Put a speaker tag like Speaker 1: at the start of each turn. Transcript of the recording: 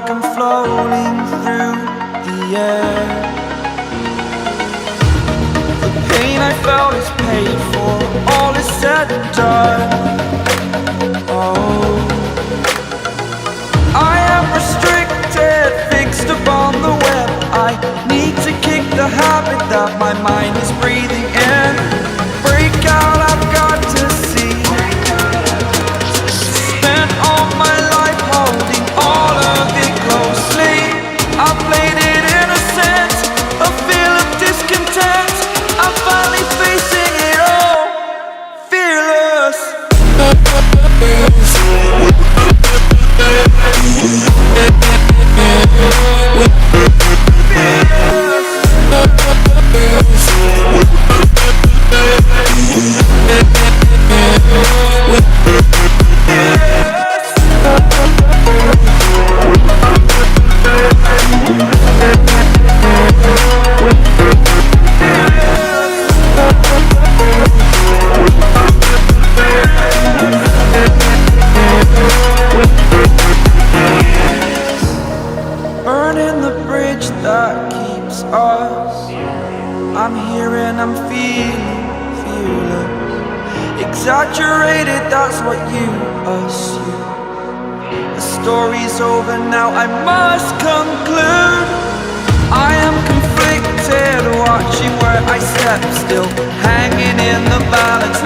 Speaker 1: like I'm floating through the air. The pain I felt is paid for, all is said and done. Oh, I am restricted, fixed upon the web. I need to kick the habit that my mind is breathing in. Break out, I've got to see. Spent all my life holding all of it closely. I played it innocent, a feel of discontent. I'm finally facing it all, fearless. Burning the bridge that keeps us. I'm here and I'm feeling fearless. Exaggerated, that's what you assume. The story's over now, I must conclude. I am conflicted, watching where I step, still hanging in the balance.